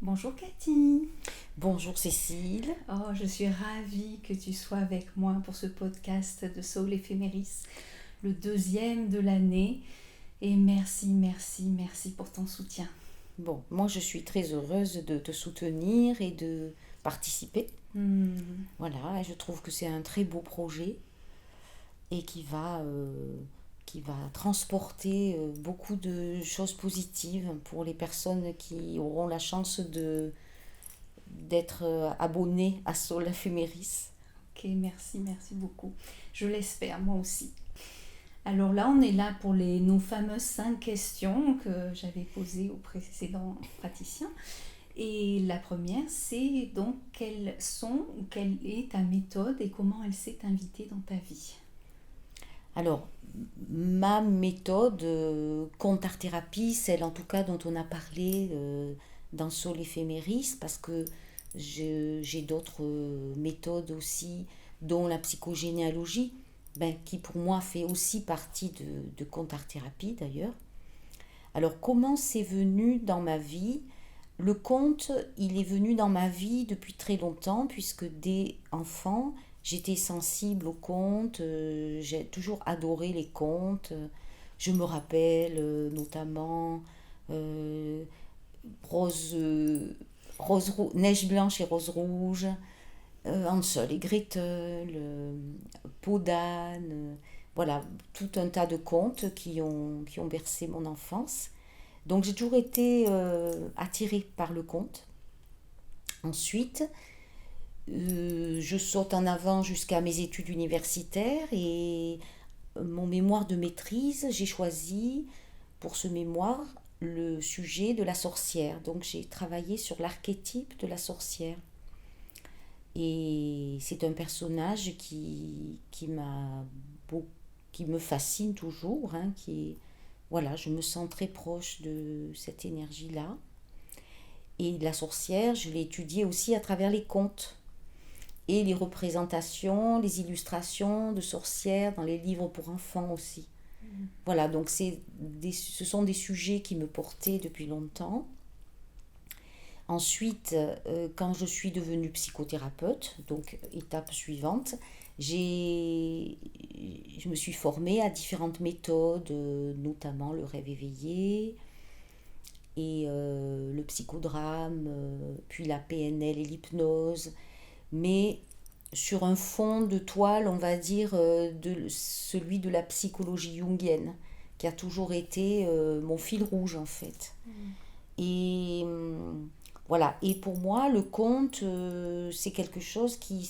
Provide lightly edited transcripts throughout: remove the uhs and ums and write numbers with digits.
Bonjour Cathy. Bonjour Cécile. Oh, je suis ravie que tu sois avec moi pour ce podcast de Soul Éphéméris, le deuxième de l'année. Et merci pour ton soutien. Bon, moi je suis très heureuse de te soutenir et de participer. Voilà, et je trouve que c'est un très beau projet et qui va transporter beaucoup de choses positives pour les personnes qui auront la chance d'être abonnées à Sol Ephemeris. Ok, merci beaucoup. Je l'espère, moi aussi. Alors là, on est là pour nos fameuses 5 questions que j'avais posées aux précédents praticiens. Et la première, c'est donc quelle est ta méthode et comment elle s'est invitée dans ta vie. Alors, ma méthode compte art thérapie, celle en tout cas dont on a parlé dans Sol Ephemeris, parce que j'ai d'autres méthodes aussi, dont la psychogénéalogie, qui pour moi fait aussi partie de compte art thérapie d'ailleurs. Alors, comment c'est venu dans ma vie? Le conte, il est venu dans ma vie depuis très longtemps, puisque dès enfant, j'étais sensible aux contes, j'ai toujours adoré les contes. Je me rappelle notamment euh, Rose, Neige blanche et Rose rouge, Hansel et Gretel, Peau d'âne, voilà, tout un tas de contes qui ont bercé mon enfance. Donc j'ai toujours été attirée par le conte. Ensuite, je saute en avant jusqu'à mes études universitaires et mon mémoire de maîtrise, j'ai choisi pour ce mémoire le sujet de la sorcière. Donc j'ai travaillé sur l'archétype de la sorcière. Et c'est un personnage qui me fascine toujours, hein, voilà, je me sens très proche de cette énergie-là. Et la sorcière, je l'ai étudiée aussi à travers les contes et les représentations, les illustrations de sorcières dans les livres pour enfants aussi. Voilà, donc ce sont des sujets qui me portaient depuis longtemps. Ensuite, quand je suis devenue psychothérapeute, donc étape suivante, je me suis formée à différentes méthodes, notamment le rêve éveillé et le psychodrame, puis la PNL et l'hypnose, mais sur un fond de toile, on va dire, celui de la psychologie jungienne, qui a toujours été mon fil rouge en fait. Et voilà, et pour moi, le conte, c'est quelque chose qui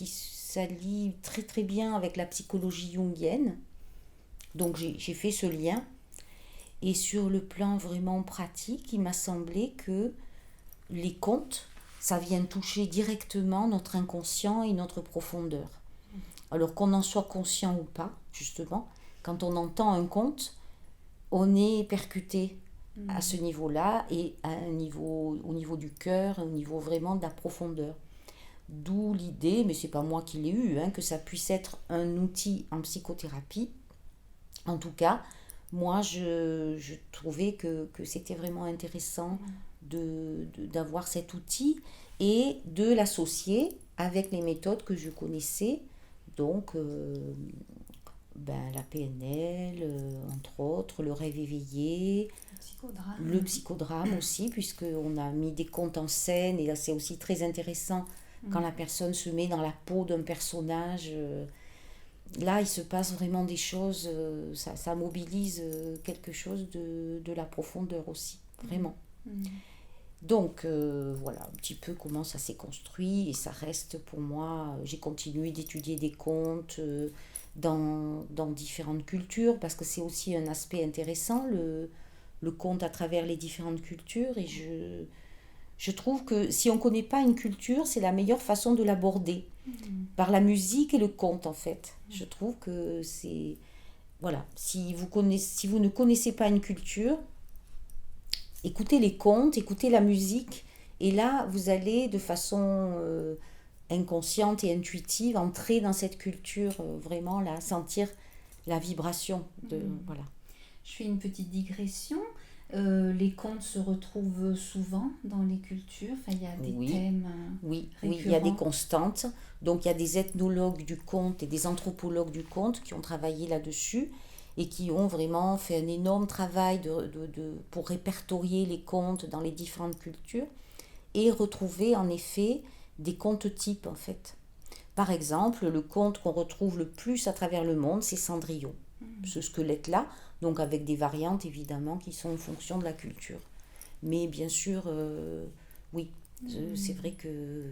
s'allie très très bien avec la psychologie jungienne. Donc j'ai fait ce lien. Et sur le plan vraiment pratique, il m'a semblé que les contes, ça vient toucher directement notre inconscient et notre profondeur. Alors qu'on en soit conscient ou pas, justement, quand on entend un conte, on est percuté à ce niveau-là et au niveau du cœur, au niveau vraiment de la profondeur. D'où l'idée, mais c'est pas moi qui l'ai eu, hein, que ça puisse être un outil en psychothérapie. En tout cas, moi, je trouvais que c'était vraiment intéressant d'avoir cet outil et de l'associer avec les méthodes que je connaissais, donc la PNL, entre autres, le rêve éveillé, le psychodrame aussi, puisqu'on a mis des contes en scène, et là c'est aussi très intéressant quand la personne se met dans la peau d'un personnage. Là, il se passe vraiment des choses, ça mobilise quelque chose de la profondeur aussi, vraiment. Donc voilà un petit peu comment ça s'est construit et ça reste pour moi, j'ai continué d'étudier des contes dans différentes cultures parce que c'est aussi un aspect intéressant, le conte à travers les différentes cultures et je trouve que si on ne connaît pas une culture, c'est la meilleure façon de l'aborder. Par la musique et le conte, en fait. Je trouve que c'est... Voilà, si vous ne connaissez pas une culture, écoutez les contes, écoutez la musique, et là, vous allez de façon inconsciente et intuitive entrer dans cette culture, vraiment, là, sentir la vibration de... Voilà. Je fais une petite digression. Les contes se retrouvent souvent dans les cultures. Enfin, il y a des Oui. thèmes Oui, oui, il y a des récurrents. constantes. Donc il y a des ethnologues du conte et des anthropologues du conte qui ont travaillé là-dessus et qui ont vraiment fait un énorme travail pour répertorier les contes dans les différentes cultures et retrouver en effet des contes types en fait. Par exemple, le conte qu'on retrouve le plus à travers le monde, c'est Cendrillon. Ce squelette-là, donc avec des variantes évidemment qui sont en fonction de la culture. Mais bien sûr, oui, c'est vrai que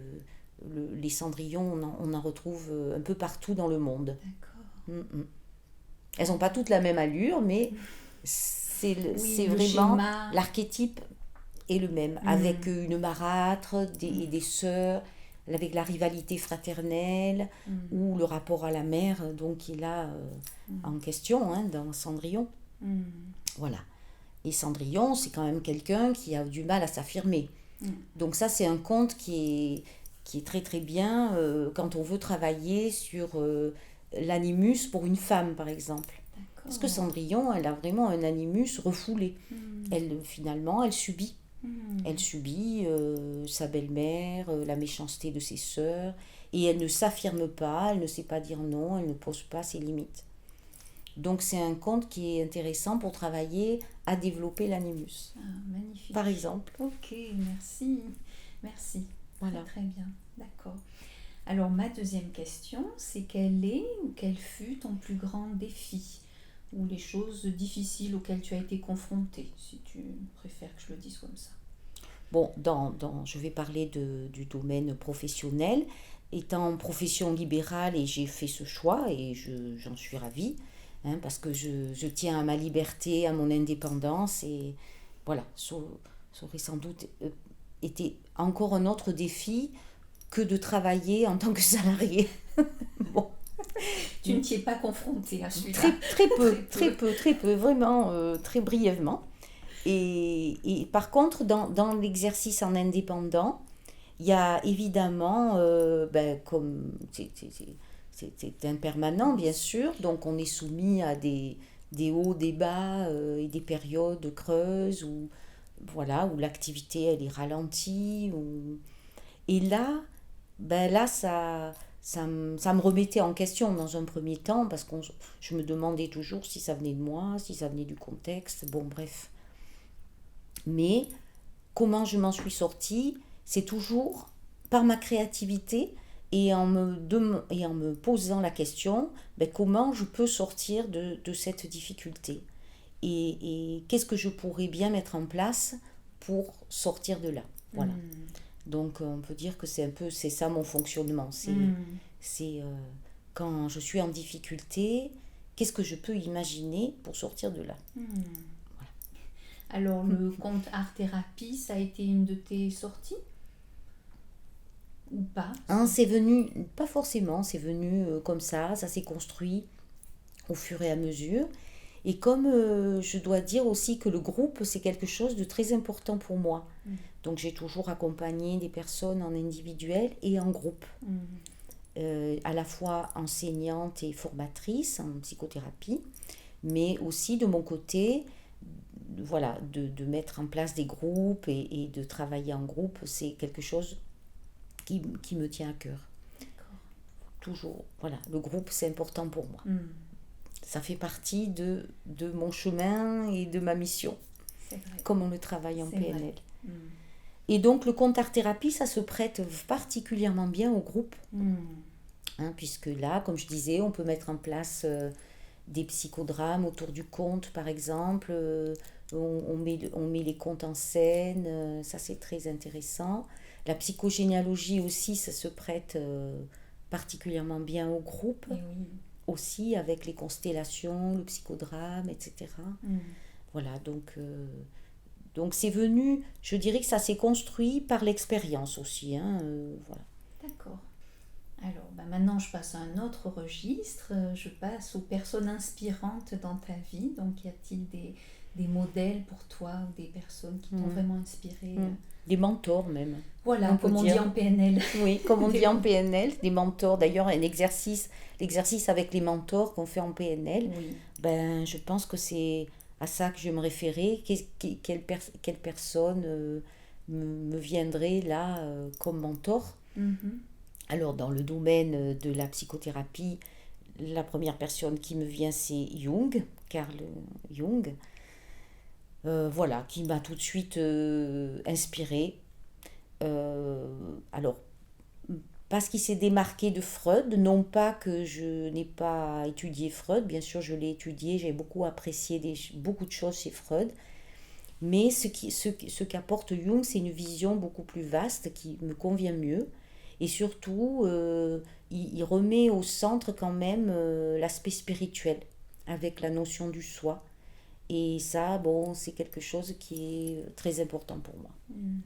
les cendrillons, on en retrouve un peu partout dans le monde. D'accord. Mm. Elles n'ont pas toutes la même allure, mais Oui, c'est le vraiment schéma. l'archétype est le même, avec une marâtre et des sœurs, avec la rivalité fraternelle ou le rapport à la mère, donc qui est là en question hein, dans Cendrillon. Voilà. Et Cendrillon, c'est quand même quelqu'un qui a du mal à s'affirmer. Donc ça, c'est un conte qui est très très bien quand on veut travailler sur l'animus pour une femme, par exemple. Parce que D'accord. Cendrillon, elle a vraiment un animus refoulé. Finalement, elle subit. Elle subit sa belle-mère, la méchanceté de ses sœurs, et elle ne s'affirme pas, elle ne sait pas dire non, elle ne pose pas ses limites. Donc c'est un conte qui est intéressant pour travailler à développer l'animus, Ah, magnifique. par exemple. Ok, merci. Merci. Voilà. Très, très bien. D'accord. Alors, ma deuxième question, c'est quel est ou quel fut ton plus grand défi ou les choses difficiles auxquelles tu as été confrontée, si tu préfères que je le dise comme ça. Bon, je vais parler du domaine professionnel. Étant en profession libérale, et j'ai fait ce choix, et j'en suis ravie, hein, parce que je tiens à ma liberté, à mon indépendance, et voilà, ça aurait sans doute été encore un autre défi que de travailler en tant que salarié. Bon, Tu ne t'y es pas confrontée à celui-là. très peu, très peu, vraiment très brièvement. Et par contre, dans l'exercice en indépendant, il y a évidemment, comme c'est impermanent bien sûr, donc on est soumis à des hauts, des bas et des périodes creuses où, voilà, où l'activité elle est ralentie. Et là, ça me remettait en question dans un premier temps parce que je me demandais toujours si ça venait de moi, si ça venait du contexte, bon bref. Mais comment je m'en suis sortie, c'est toujours par ma créativité et en me posant la question, comment je peux sortir de cette difficulté et qu'est-ce que je pourrais bien mettre en place pour sortir de là. Voilà. Donc on peut dire que c'est ça mon fonctionnement. C'est quand je suis en difficulté, qu'est-ce que je peux imaginer pour sortir de là. Alors, le conte art-thérapie, ça a été une de tes sorties ou pas? Hein, c'est venu, pas forcément, c'est venu comme ça s'est construit au fur et à mesure. Et comme je dois dire aussi que le groupe, c'est quelque chose de très important pour moi. Donc j'ai toujours accompagné des personnes en individuel et en groupe. À la fois enseignante et formatrice en psychothérapie, mais aussi de mon côté, voilà, de mettre en place des groupes et de travailler en groupe, c'est quelque chose qui me tient à cœur. D'accord. Toujours, voilà, le groupe c'est important pour moi. Ça fait partie de mon chemin et de ma mission, comme on le travaille en PNL. Et donc le conte art-thérapie, ça se prête particulièrement bien au groupe, hein, puisque là, comme je disais, on peut mettre en place des psychodrames autour du conte, par exemple. On met les contes en scène, ça c'est très intéressant. La psychogénéalogie aussi, ça se prête particulièrement bien au groupe, aussi avec les constellations, le psychodrame, etc. Voilà, donc c'est venu, je dirais que ça s'est construit par l'expérience aussi. Hein, voilà. D'accord. Alors, maintenant, je passe à un autre registre. Je passe aux personnes inspirantes dans ta vie. Donc, y a-t-il des modèles pour toi ou des personnes qui t'ont vraiment inspiré Des mentors même. Voilà, comme on dit en PNL. Oui, comme on dit en PNL, des mentors. D'ailleurs, l'exercice avec les mentors qu'on fait en PNL, je pense que c'est à ça que je me référais. Quelle personne me viendrait là comme mentor? Mhm. Alors, dans le domaine de la psychothérapie, la première personne qui me vient, c'est Jung, Carl Jung. Voilà, qui m'a tout de suite inspirée. Alors, parce qu'il s'est démarqué de Freud, non pas que je n'ai pas étudié Freud, bien sûr je l'ai étudié, j'ai beaucoup apprécié beaucoup de choses chez Freud, mais ce qu'apporte Jung, c'est une vision beaucoup plus vaste qui me convient mieux, et surtout, il remet au centre quand même l'aspect spirituel, avec la notion du soi, et ça, bon, c'est quelque chose qui est très important pour moi. Mhm.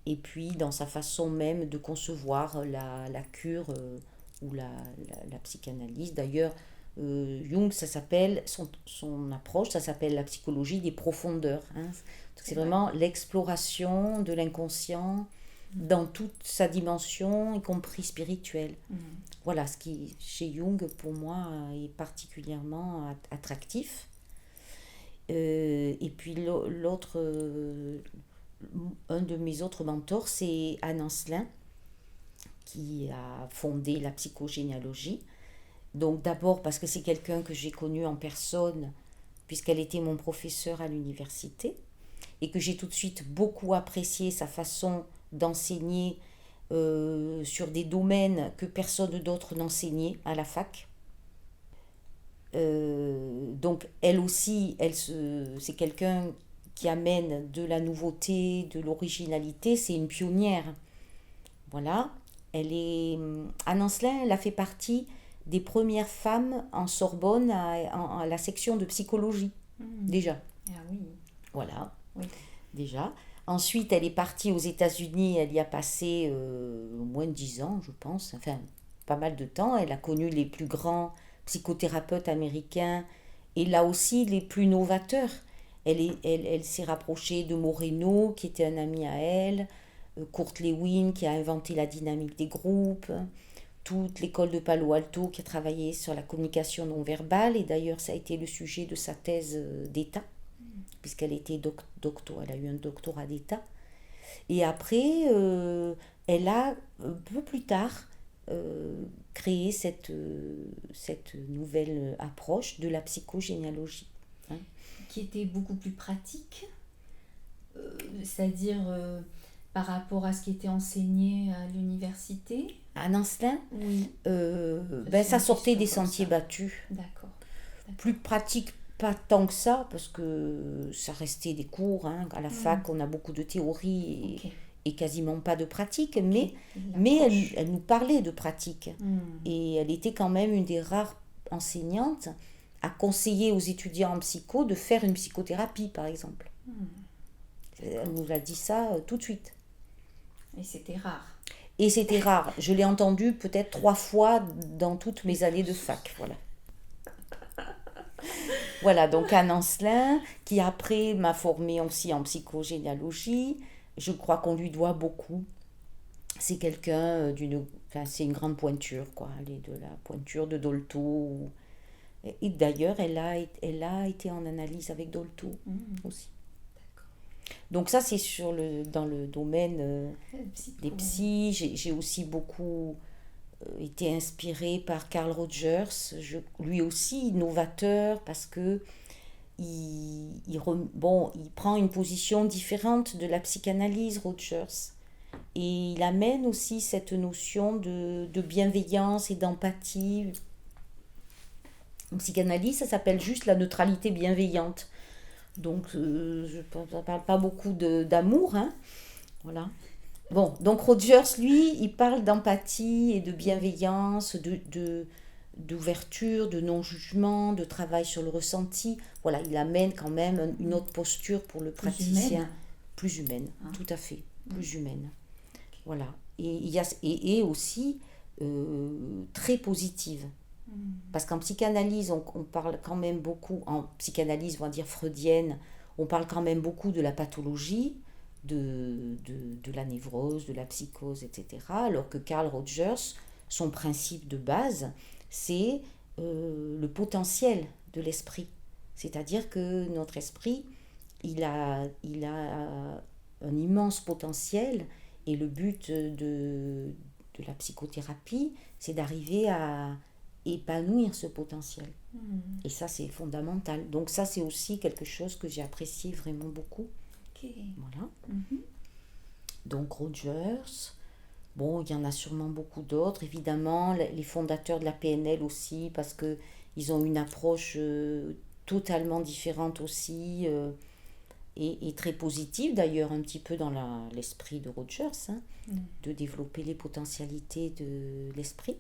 Et puis dans sa façon même de concevoir la cure ou la psychanalyse. D'ailleurs, Jung, ça s'appelle, son approche, ça s'appelle la psychologie des profondeurs. Hein. C'est Ouais. vraiment l'exploration de l'inconscient dans toute sa dimension, y compris spirituelle. Mhm. Voilà, ce qui, chez Jung, pour moi, est particulièrement attractif. Et puis l'autre, un de mes autres mentors, c'est Anne Ancelin, qui a fondé la psychogénéalogie. Donc d'abord parce que c'est quelqu'un que j'ai connu en personne, puisqu'elle était mon professeur à l'université, et que j'ai tout de suite beaucoup apprécié sa façon d'enseigner sur des domaines que personne d'autre n'enseignait à la fac. Donc elle aussi, c'est quelqu'un qui amène de la nouveauté, de l'originalité, c'est une pionnière. Voilà, Anne Ancelin, elle a fait partie des premières femmes en Sorbonne à la section de psychologie, Mhm. déjà. Ah oui. Voilà, Oui. déjà. Ensuite, elle est partie aux États-Unis, elle y a passé au moins de 10 ans, je pense, enfin, pas mal de temps. Elle a connu les plus grands psychothérapeutes américains et là aussi les plus novateurs. Elle s'est rapprochée de Moreno, qui était un ami à elle, Kurt Lewin, qui a inventé la dynamique des groupes, toute l'école de Palo Alto, qui a travaillé sur la communication non verbale, et d'ailleurs ça a été le sujet de sa thèse d'État, puisqu'elle était elle a eu un doctorat d'État. Et après, elle a, un peu plus tard, créé cette nouvelle approche de la psychogénéalogie. Hein. Qui était beaucoup plus pratique, c'est-à-dire par rapport à ce qui était enseigné à l'université. Anne Ancelin, Oui. ça sortait des question comme sentiers ça. battus. D'accord. Plus pratique, pas tant que ça, parce que ça restait des cours. Hein. À la fac, on a beaucoup de théorie Ok. et quasiment pas de pratique, Ok. mais L'approche. elle nous parlait de pratique. Hmm. Et elle était quand même une des rares enseignantes à conseiller aux étudiants en psycho de faire une psychothérapie, par exemple. Elle nous a dit ça tout de suite. Et c'était rare. Et c'était rare. Je l'ai entendu peut-être 3 fois dans toutes mes années de fac. Voilà. Voilà, donc Anne Ancelin, qui après m'a formée aussi en psychogénéalogie. Je crois qu'on lui doit beaucoup. C'est quelqu'un c'est une grande pointure, quoi. Elle est de la pointure de Dolto. Et d'ailleurs, elle a été en analyse avec Dolto aussi. D'accord. Donc ça, c'est dans le domaine Psycho. des psys. J'ai aussi beaucoup été inspirée par Carl Rogers, lui aussi innovateur parce que il prend une position différente de la psychanalyse, Rogers. Et il amène aussi cette notion de bienveillance et d'empathie. En psychanalyse, ça s'appelle juste la neutralité bienveillante. Donc, je ne parle pas beaucoup d'amour. Hein. Voilà. Bon, donc Rogers, lui, il parle d'empathie et de bienveillance, d'ouverture, de non-jugement, de travail sur le ressenti. Voilà, il amène quand même une autre posture pour le praticien. Plus humaine, hein. Tout à fait, plus humaine. Voilà. Et aussi très positive. Parce qu'en psychanalyse, on parle quand même beaucoup, en psychanalyse, on va dire freudienne, on parle quand même beaucoup de la pathologie, de la névrose, de la psychose, etc. Alors que Carl Rogers, son principe de base, c'est le potentiel de l'esprit. C'est-à-dire que notre esprit, il a un immense potentiel et le but de la psychothérapie, c'est d'arriver à épanouir ce potentiel. Et ça, c'est fondamental. Donc ça, c'est aussi quelque chose que j'ai apprécié vraiment beaucoup. Ok. Voilà. Donc Rogers, bon, il y en a sûrement beaucoup d'autres. Évidemment, les fondateurs de la PNL aussi, parce que ils ont une approche totalement différente aussi, et très positive d'ailleurs, un petit peu dans l'esprit de Rogers, hein, de développer les potentialités de l'esprit.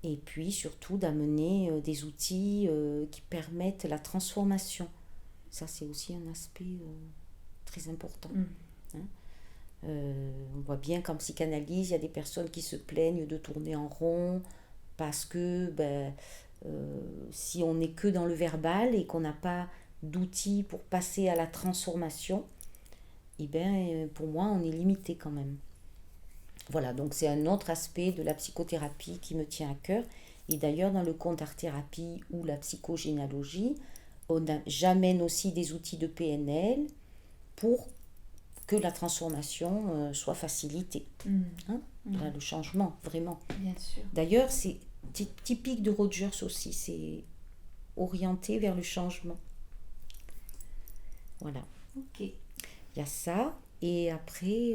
Et puis surtout d'amener des outils qui permettent la transformation. Ça, c'est aussi un aspect très important. Hein. On voit bien qu'en psychanalyse, il y a des personnes qui se plaignent de tourner en rond parce que si on n'est que dans le verbal et qu'on n'a pas d'outils pour passer à la transformation, pour moi, on est limité quand même. Voilà, donc c'est un autre aspect de la psychothérapie qui me tient à cœur. Et d'ailleurs, dans le compte art-thérapie ou la psychogénéalogie, j'amène aussi des outils de PNL pour que la transformation soit facilitée. Hein? Là, le changement, vraiment. Bien sûr. D'ailleurs, c'est typique de Rogers aussi, c'est orienté vers le changement. Voilà. Ok. Il y a ça. Et après,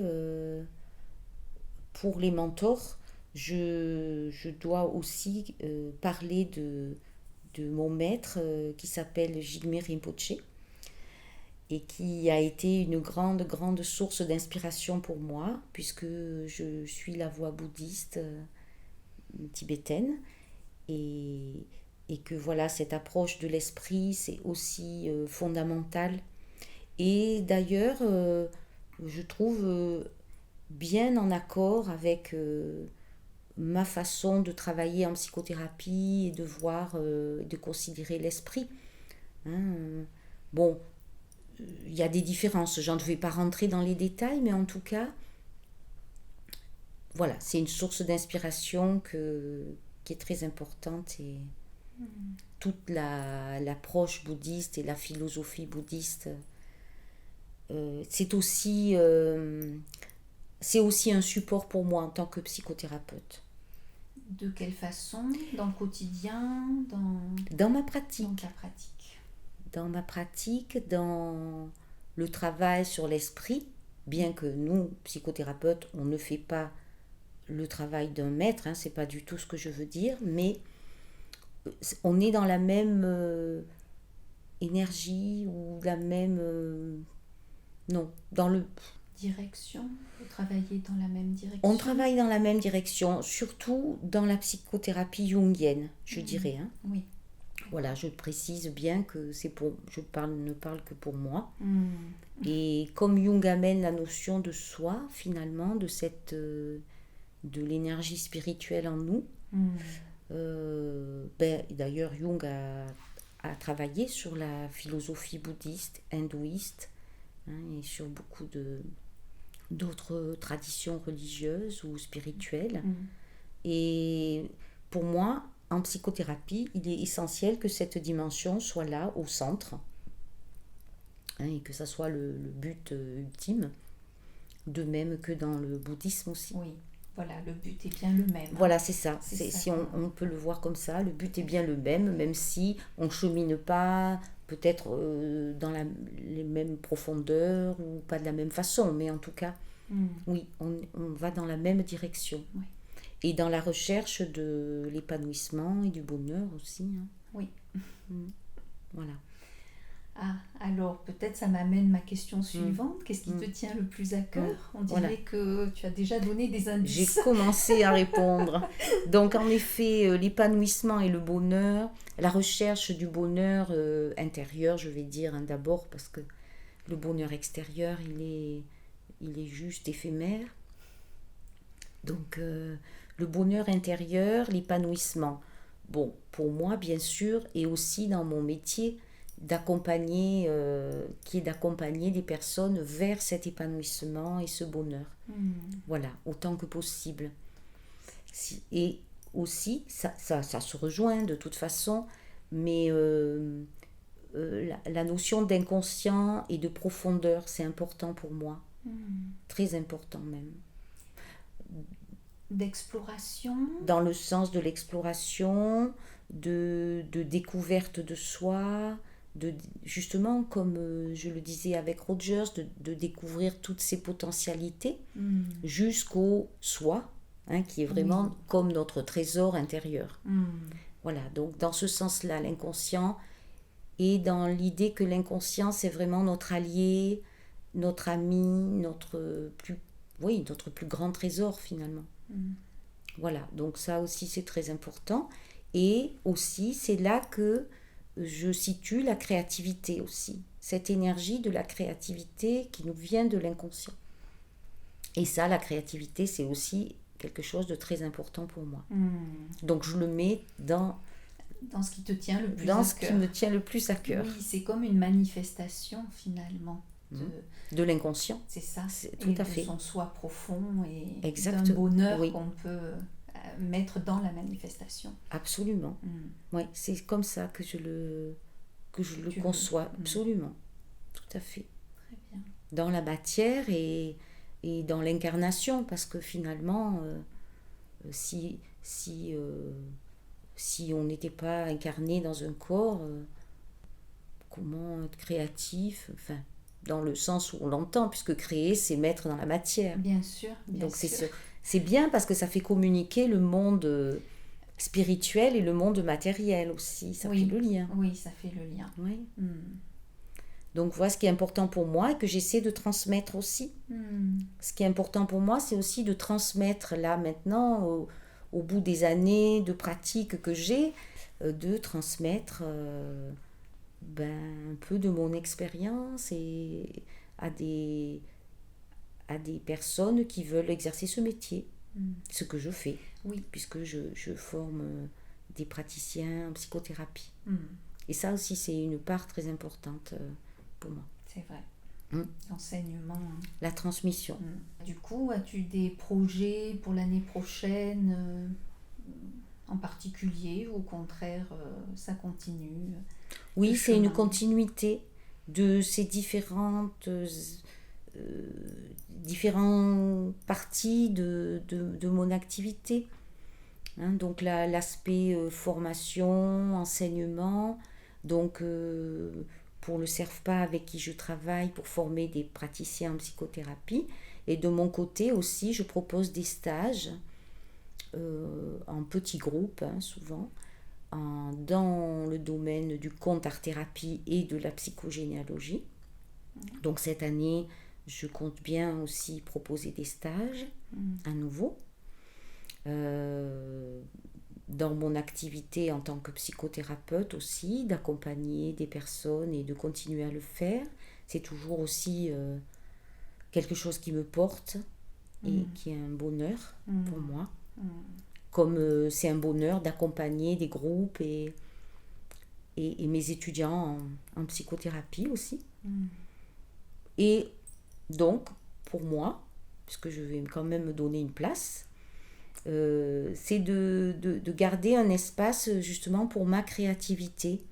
pour les mentors, je dois aussi parler de mon maître qui s'appelle Jigme Rinpoche et qui a été une grande, grande source d'inspiration pour moi, puisque je suis la voie bouddhiste tibétaine, et que voilà, cette approche de l'esprit, c'est aussi fondamental. Et d'ailleurs, je trouve bien en accord avec ma façon de travailler en psychothérapie et de voir, de considérer l'esprit. Hein. Bon, il y a des différences, je ne vais pas rentrer dans les détails, mais en tout cas, voilà, c'est une source d'inspiration qui est très importante, et toute l'approche bouddhiste et la philosophie bouddhiste, c'est aussi un support pour moi en tant que psychothérapeute. De quelle façon? Dans le quotidien? Dans ma pratique. Dans ta pratique. Dans ma pratique, dans le travail sur l'esprit, bien que nous, psychothérapeutes, on ne fait pas le travail d'un maître, hein, c'est pas du tout ce que je veux dire, mais on est dans la même énergie ou la même... non, dans le... Direction? Vous travaillez dans la même direction? On travaille dans la même direction, surtout dans la psychothérapie jungienne, je dirais. Hein. Oui. Voilà, je précise bien que je ne parle que pour moi. Et comme Jung amène la notion de soi, finalement, de l'énergie spirituelle en nous, d'ailleurs Jung a travaillé sur la philosophie bouddhiste, hindouiste, hein, et sur beaucoup d'autres traditions religieuses ou spirituelles. Et pour moi, en psychothérapie, il est essentiel que cette dimension soit là, au centre, hein, et que ça soit le but ultime, de même que dans le bouddhisme aussi. Oui, voilà, le but est bien le même. Voilà, c'est ça. C'est ça. Si on peut le voir comme ça, le but est bien le même si on ne chemine pas peut-être dans les mêmes profondeurs ou pas de la même façon, mais en tout cas, oui, on va dans la même direction. Oui. Et dans la recherche de l'épanouissement et du bonheur aussi. Hein. Oui. Voilà. Ah, alors peut-être ça m'amène ma question suivante. Qu'est-ce qui te tient le plus à cœur? On dirait que tu as déjà donné des indices. J'ai commencé à répondre. Donc en effet, l'épanouissement et le bonheur, la recherche du bonheur intérieur, je vais dire, hein, d'abord, parce que le bonheur extérieur, il est juste éphémère. Donc le bonheur intérieur, l'épanouissement. Bon, pour moi, bien sûr, et aussi dans mon métier, d'accompagner des personnes vers cet épanouissement et ce bonheur. Voilà, autant que possible. Et aussi, ça se rejoint de toute façon, mais la notion d'inconscient et de profondeur, c'est important pour moi. Très important même. D'exploration. Dans le sens de l'exploration, de découverte de soi, justement, comme je le disais avec Rogers, de découvrir toutes ses potentialités jusqu'au soi, qui est vraiment comme notre trésor intérieur. Voilà, donc dans ce sens-là, l'inconscient, et dans l'idée que l'inconscient, c'est vraiment notre allié, notre ami, notre plus grand trésor finalement. Voilà, donc ça aussi c'est très important. Et aussi, c'est là que je situe la créativité aussi. Cette énergie de la créativité qui nous vient de l'inconscient. Et ça, la créativité, c'est aussi quelque chose de très important pour moi. Donc je le mets dans ce qui te tient le plus dans à ce cœur. qui me tient le plus à cœur. Oui, c'est comme une manifestation finalement. De l'inconscient. C'est ça. Tout à fait. De son soi profond et Exact. d'un bonheur qu'on peut mettre dans la manifestation. Absolument. Oui, c'est comme ça que je le conçois. Absolument. Tout à fait. Très bien. Dans la matière et dans l'incarnation, parce que finalement, si on n'était pas incarné dans un corps, comment être créatif, enfin, dans le sens où on l'entend, puisque créer, c'est mettre dans la matière. Bien sûr. Donc c'est bien parce que ça fait communiquer le monde spirituel et le monde matériel aussi. Ça fait le lien. Oui, ça fait le lien. Oui. Donc voilà ce qui est important pour moi et que j'essaie de transmettre aussi. Ce qui est important pour moi, c'est aussi de transmettre là maintenant, au bout des années de pratique que j'ai, de transmettre un peu de mon expérience et à des personnes qui veulent exercer ce métier, ce que je fais, puisque je forme des praticiens en psychothérapie. Et ça aussi, c'est une part très importante pour moi. C'est vrai. L'enseignement. La transmission. Du coup, as-tu des projets pour l'année prochaine en particulier, ou au contraire, ça continue? Oui, c'est une continuité de ces différentes parties de mon activité. Donc l'aspect formation, enseignement, donc pour le CERFPA avec qui je travaille pour former des praticiens en psychothérapie. Et de mon côté aussi, je propose des stages en petits groupes, souvent, dans le domaine du conte art-thérapie et de la psychogénéalogie. Donc cette année, je compte bien aussi proposer des stages à nouveau. Dans mon activité en tant que psychothérapeute aussi, d'accompagner des personnes et de continuer à le faire. C'est toujours aussi quelque chose qui me porte et qui est un bonheur pour moi. Comme c'est un bonheur d'accompagner des groupes et mes étudiants en psychothérapie aussi. Et donc, pour moi, puisque je vais quand même me donner une place, c'est de garder un espace justement pour ma créativité,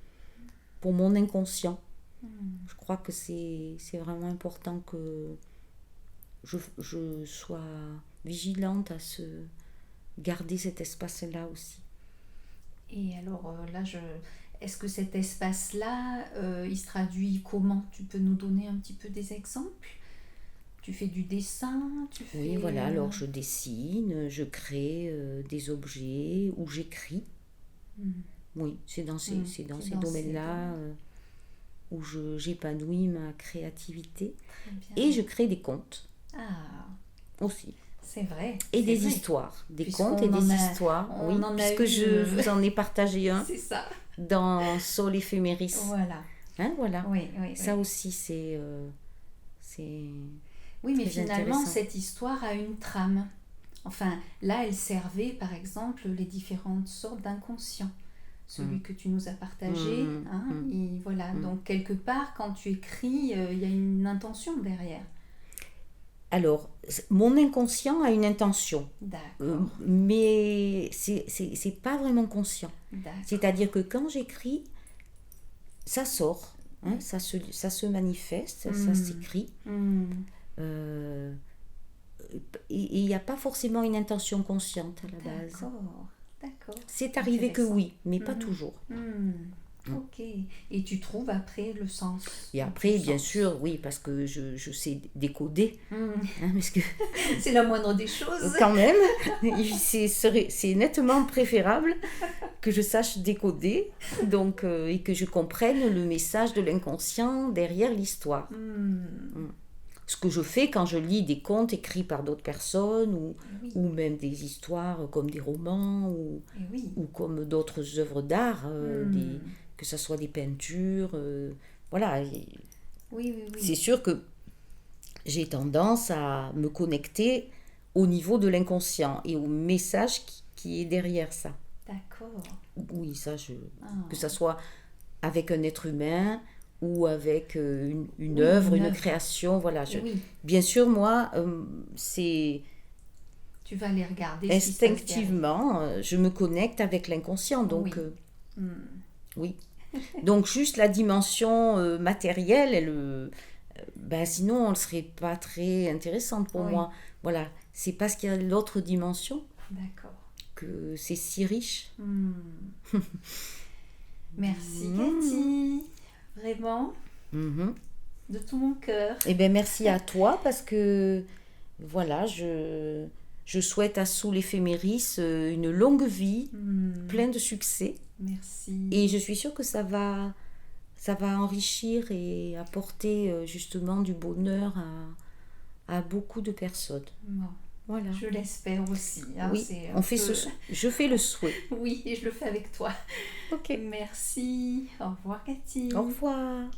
pour mon inconscient. Je crois que c'est vraiment important que je sois vigilante à garder cet espace-là aussi. Et alors là, est-ce que cet espace-là, il se traduit comment? Tu peux nous donner un petit peu des exemples? Tu fais du dessin? Oui, voilà, alors je dessine, je crée des objets ou j'écris. Oui, c'est dans ces domaines-là où j'épanouis ma créativité. Et je crée des contes aussi. C'est vrai. Et des histoires, des contes et des histoires. Oui, puisque je vous en ai partagé un. C'est ça. Dans Sol Éphéméris. Voilà. Voilà. Oui, ça aussi, c'est oui, mais finalement, cette histoire a une trame. Enfin, là, elle servait, par exemple, les différentes sortes d'inconscients. Celui que tu nous as partagé. Et voilà. Donc, quelque part, quand tu écris, il y a une intention derrière. Alors, mon inconscient a une intention. D'accord. Mais c'est pas vraiment conscient. D'accord. C'est-à-dire que quand j'écris, ça sort, hein, ça se manifeste, ça s'écrit. Euh, et il n'y a pas forcément une intention consciente à la base. D'accord. C'est arrivé que Intéressant. oui, mais pas toujours. Ok. Et tu trouves après le sens. Et après, du bien sens. sûr, oui, parce que je sais décoder. Hein, parce que C'est la moindre des choses. quand même, c'est nettement préférable que je sache décoder donc, et que je comprenne le message de l'inconscient derrière l'histoire. Ce que je fais quand je lis des contes écrits par d'autres personnes ou même des histoires comme des romans ou comme d'autres œuvres d'art, que ce soit des peintures. Voilà, c'est sûr que j'ai tendance à me connecter au niveau de l'inconscient et au message qui est derrière ça. D'accord. Oui, que ça soit avec un être humain ou avec une œuvre, une création, voilà. Bien sûr, moi, c'est tu vas aller regarder instinctivement, je me connecte avec l'inconscient, donc oui. Donc juste la dimension matérielle, sinon, elle ne serait pas très intéressante pour moi. Voilà, c'est parce qu'il y a l'autre dimension que c'est si riche. Merci Cathy, vraiment, de tout mon cœur. Eh bien, merci à toi parce que, voilà, je souhaite à Soul Éphéméris une longue vie, plein de succès. Merci. Et je suis sûre que ça va enrichir et apporter justement du bonheur à beaucoup de personnes. Bon. Voilà. Je l'espère aussi. Hein, oui, je fais le souhait. Oui, et je le fais avec toi. Ok. Merci. Au revoir Cathy. Au revoir.